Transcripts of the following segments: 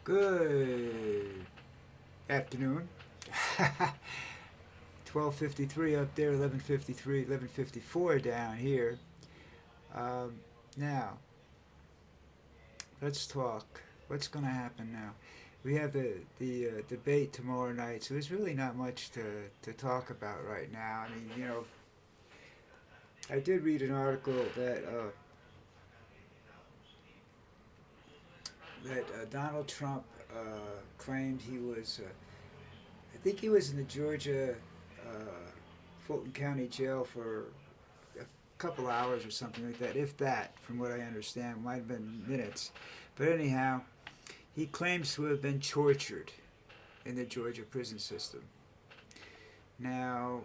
Good afternoon. 12:53 up there, 11:53, 11:54 down here. Um, Now, let's talk. What's going to happen now? We have the debate tomorrow night, so there's really not much to talk about right now. I mean, I did read an article that Donald Trump claimed he was. I think he was in the Georgia Fulton County Jail for a couple hours or something like that, if that, from what I understand, might have been minutes. But anyhow, he claims to have been tortured in the Georgia prison system. Now,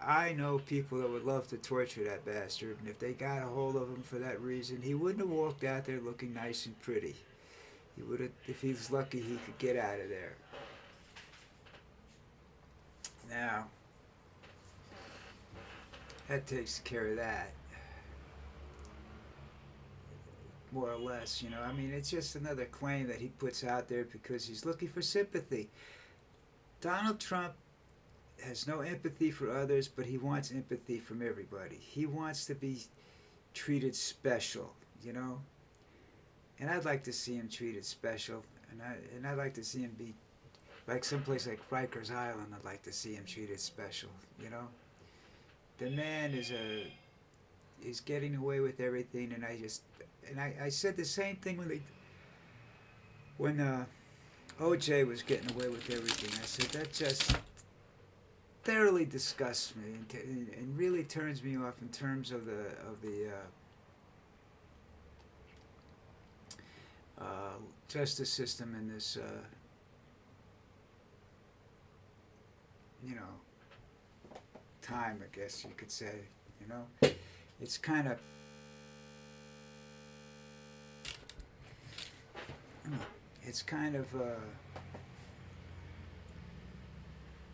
I know people that would love to torture that bastard, and if they got a hold of him for that reason, he wouldn't have walked out there looking nice and pretty. He would have, if he was lucky, he could get out of there. Now, that takes care of that, more or less. I mean, it's just another claim that he puts out there because he's looking for sympathy. Donald Trump has no empathy for others, but he wants empathy from everybody. He wants to be treated special, you know. And I'd like to see him treated special, and I'd like to see him be like someplace like Rikers Island. I'd like to see him treated special, you know. The man is getting away with everything, and I said the same thing when OJ was getting away with everything. I said that just thoroughly disgusts me and really turns me off in terms of the justice system in this you know time, I guess you could say. You know, it's kind of it's kind of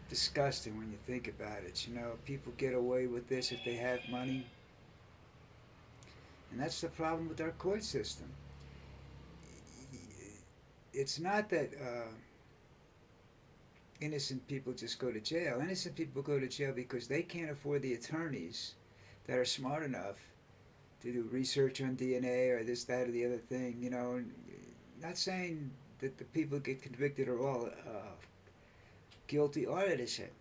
disgusting when you think about it. People get away with this if they have money, and that's the problem with our court system. It's not that innocent people just go to jail. Innocent people go to jail because they can't afford the attorneys that are smart enough to do research on DNA or this, that, or the other thing. Not saying that the people who get convicted are all guilty or innocent.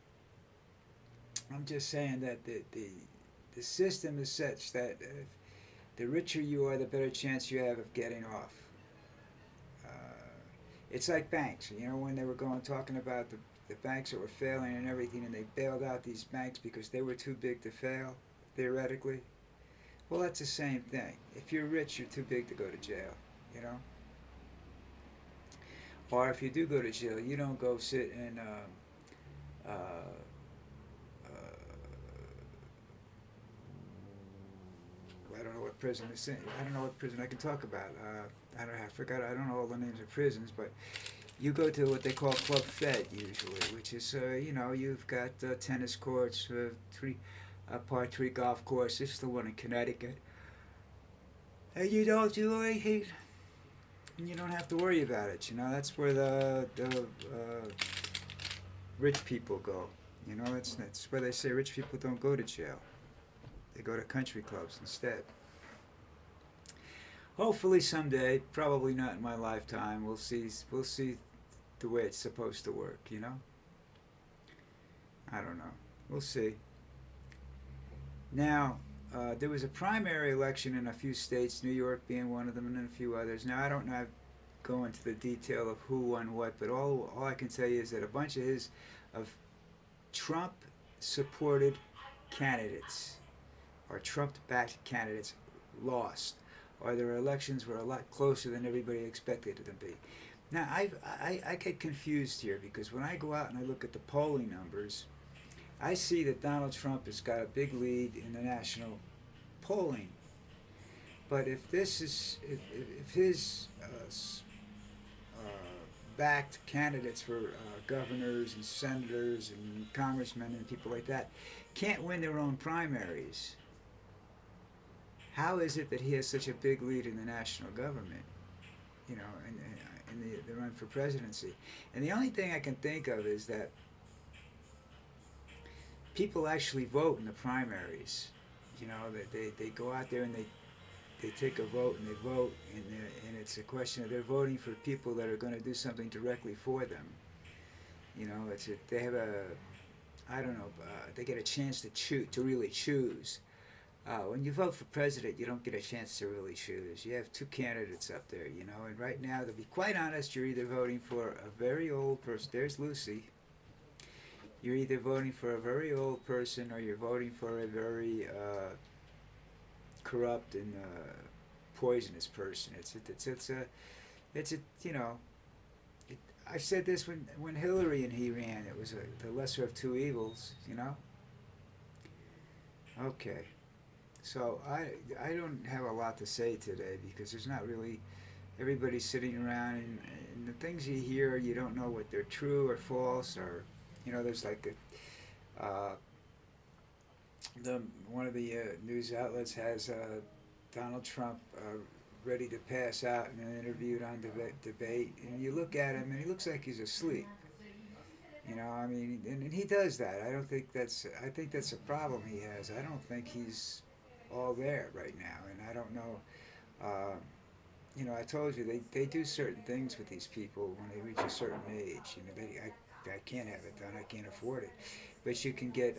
I'm just saying that the system is such that the richer you are, the better chance you have of getting off. It's like banks. When they were talking about the banks that were failing and everything, and they bailed out these banks because they were too big to fail, theoretically. Well, that's the same thing. If you're rich, you're too big to go to jail, you know? Or if you do go to jail, you don't go sit in, uh, I don't know what prison is in. I don't know what prison I can talk about. I don't know, I forgot, I don't know all the names of prisons, but you go to what they call Club Fed usually, which is, you've got tennis courts, par three golf course. This is the one in Connecticut. And you don't do anything, and you don't have to worry about it. That's where the rich people go. That's where they say rich people don't go to jail. They go to country clubs instead. Hopefully someday, probably not in my lifetime, we'll see. We'll see the way it's supposed to work. I don't know. We'll see. Now, there was a primary election in a few states, New York being one of them, and then a few others. Now, I don't know, go into the detail of who won what, but all I can tell you is that a bunch of Trump supported candidates or Trump backed candidates lost, or their elections were a lot closer than everybody expected it to be. Now, I get confused here because when I go out and I look at the polling numbers, I see that Donald Trump has got a big lead in the national polling. But if his backed candidates for governors and senators and congressmen and people like that can't win their own primaries, how is it that he has such a big lead in the national government? you know, in the run for presidency. And the only thing I can think of is that people actually vote in the primaries. You know, that they go out there and they take a vote and they vote, and it's a question of they're voting for people that are going to do something directly for them. You know, they have a, I don't know, they get a chance to choose, to really choose. When you vote for president, you don't get a chance to really choose. You have two candidates up there, you know, and right now, to be quite honest, you're either voting for a very old person. There's Lucy. You're either voting for a very old person or you're voting for a very corrupt and poisonous person. It's a you know. I said this when Hillary and he ran. It was the lesser of two evils, you know. Okay, so I don't have a lot to say today because there's not really everybody's sitting around and the things you hear you don't know what they're true or false or you know there's like the one of the news outlets has Donald Trump ready to pass out in an interview on debate, and you look at him and he looks like he's asleep. You know, I mean, and he does that. I don't think that's. I think that's a problem he has. I don't think he's all there right now, and I don't know. Uh, you know, I told you they do certain things with these people when they reach a certain age. You know, I can't have it done. I can't afford it. But you can get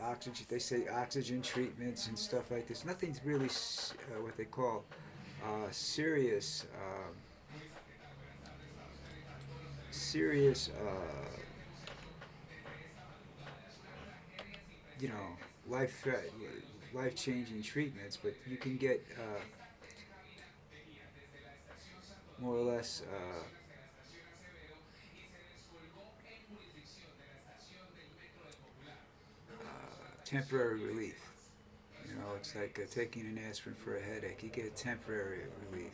oxygen. They say oxygen treatments and stuff like this. Nothing's really what they call serious, serious. You know, life life changing treatments. But you can get more or less. Temporary relief. You know, it's like taking an aspirin for a headache. You get temporary relief.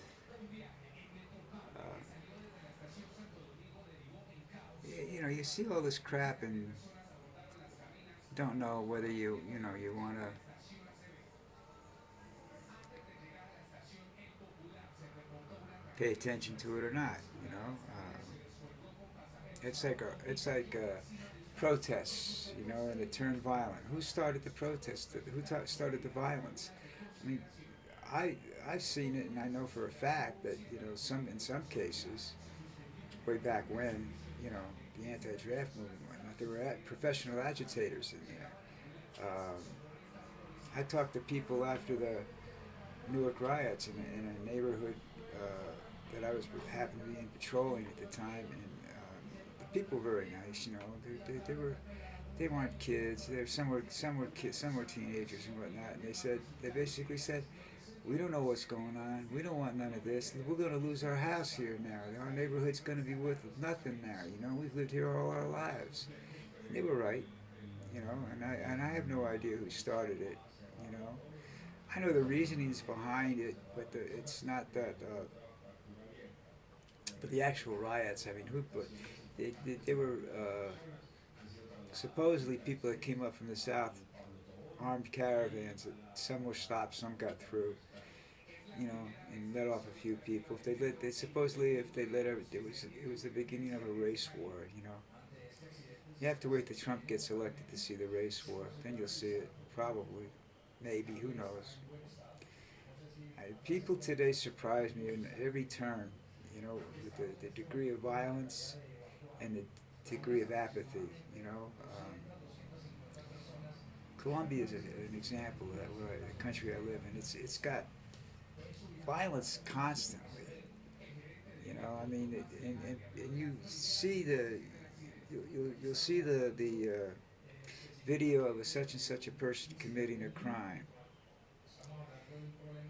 Uh, you know, you see all this crap and don't know whether you know you want to pay attention to it or not. You know, it's like protests. You know, and it turned violent. Who started the protest? Started the violence? I mean, I I've seen it, and I know for a fact that you know some in some cases, way back when, you know, the anti-draft movement went out, there were professional agitators in there. I talked to people after the Newark riots in a neighborhood that I was happened to be in patrolling at the time, and the people were very nice. You know, they were they weren't kids. Some were kids, some were teenagers and whatnot. And they basically said, we don't know what's going on. We don't want none of this. We're going to lose our house here now. Our neighborhood's going to be worth nothing now. You know, we've lived here all our lives. And they were right. You know, and I have no idea who started it. You know, I know the reasonings behind it, but it's not that. But the actual riots, I mean, they were supposedly people that came up from the south, armed caravans. That some were stopped, some got through. You know, and let off a few people. If they supposedly if they let it was the beginning of a race war. You know, you have to wait till Trump gets elected to see the race war. Then you'll see it. Probably, maybe. Who knows? People today surprise me in every turn. You know, with the degree of violence and the degree of apathy. You know, Colombia is an example of that. The country I live in, it's got violence constantly. You know, I mean, and you see you'll see the video of a such and such a person committing a crime,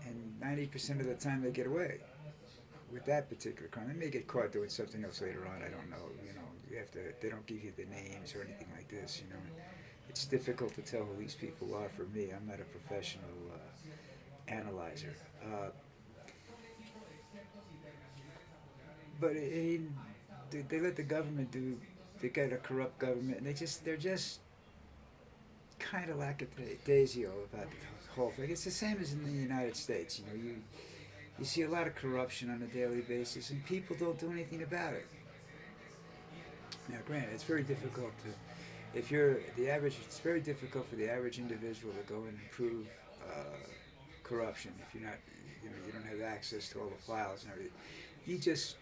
and 90% of the time they get away with that particular crime. They may get caught doing something else later on. I don't know. You know, you have to. They don't give you the names or anything like this. You know, it's difficult to tell who these people are. For me, I'm not a professional analyzer. But they let the government do. They got a corrupt government, and they're just kind of lackadaisical about the whole thing. It's the same as in the United States. You know, You see a lot of corruption on a daily basis, and people don't do anything about it. Now, granted, it's very difficult to, if you're the average, it's very difficult for the average individual to go and improve corruption if you're not, you don't have access to all the files and everything. You just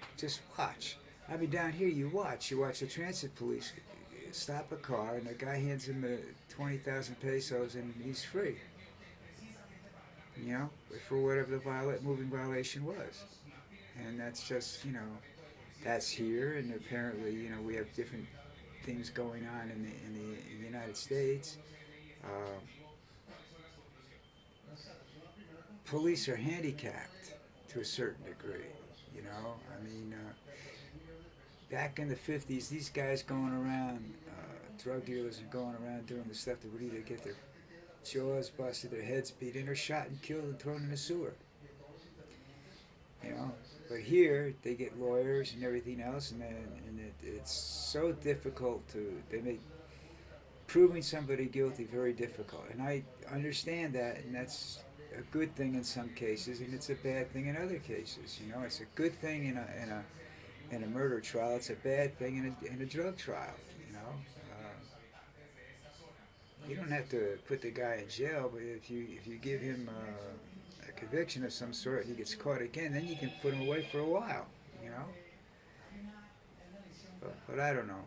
watch. I mean, down here, you watch the transit police stop a car, and the guy hands him 20,000 pesos, and he's free. For whatever the moving violation was, and that's just that's here, and apparently we have different things going on in the United States. Uh, Police are handicapped to a certain degree. I mean, back in the 50s, these guys going around, drug dealers are going around doing the stuff that would either get their jaws busted, their heads beat in, or shot and killed and thrown in a sewer. But here they get lawyers and everything else, and it's so difficult they make proving somebody guilty very difficult. And I understand that, and that's a good thing in some cases, and it's a bad thing in other cases. It's a good thing in a murder trial. It's a bad thing in a drug trial. You don't have to put the guy in jail, but if you give him a conviction of some sort and he gets caught again, then you can put him away for a while. But I don't know.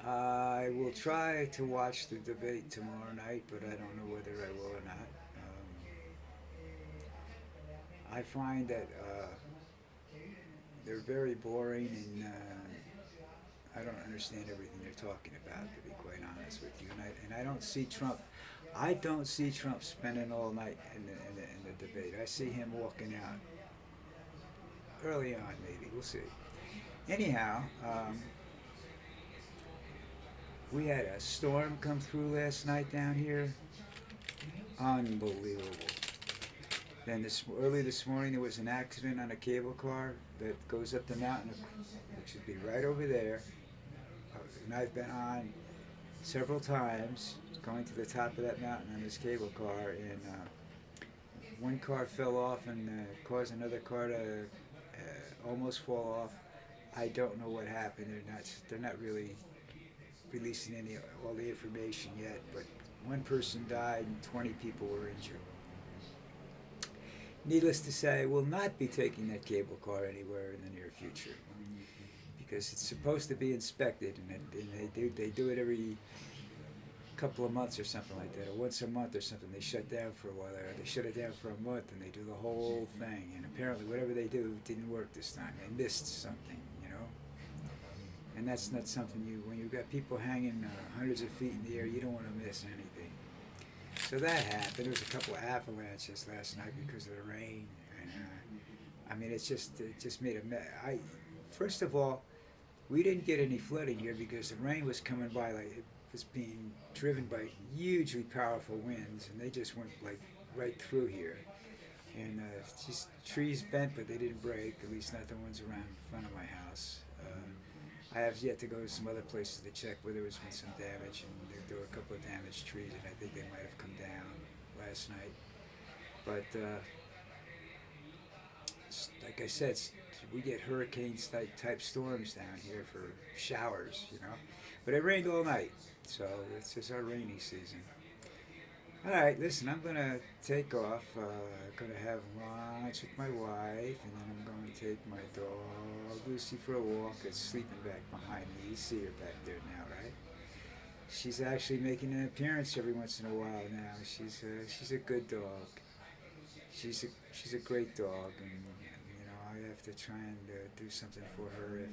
I will try to watch the debate tomorrow night, but I don't know whether I will or not. I find that they're very boring, and I don't understand everything they're talking about, to be quite honest with you. And I don't see Trump. I don't see Trump spending all night in the debate. I see him walking out early on, maybe. We'll see. Anyhow, we had a storm come through last night down here. Unbelievable. Then early this morning, there was an accident on a cable car that goes up the mountain, which should be right over there. And I've been on several times going to the top of that mountain on this cable car, and one car fell off and caused another car to almost fall off. I don't know what happened. They're not really releasing all the information yet, but one person died and 20 people were injured. Needless to say, I will not be taking that cable car anywhere in the near future, because it's supposed to be inspected, and they do it every couple of months or something like that, or once a month or something. They shut down for a while, or they shut it down for a month, and they do the whole thing. And apparently, whatever they do didn't work this time. They missed something, And that's not something when you've got people hanging hundreds of feet in the air, you don't want to miss anything. So that happened. There was a couple of avalanches last night because of the rain, and it just made a mess. First of all, we didn't get any flooding here because the rain was coming by like it was being driven by hugely powerful winds, and they just went like right through here. And just trees bent, but they didn't break. At least not the ones around in front of my house. I have yet to go to some other places to check where there was been some damage, and there were a couple of damaged trees, and I think they might have come down last night. But like I said, we get hurricane-type storms down here for showers, But it rained all night, so it's just our rainy season. All right, listen, I'm going to take off. Going to have lunch with my wife, and then I'm going to take my dog, Lucy, for a walk. It's sleeping back behind me. You see her back there now, right? She's actually making an appearance every once in a while now. She's a good dog. She's a great dog, and I have to try and do something for her if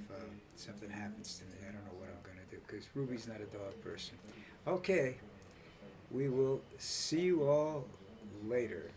something happens to me. I don't know what I'm going to do, because Ruby's not a dog person. Okay. We will see you all later.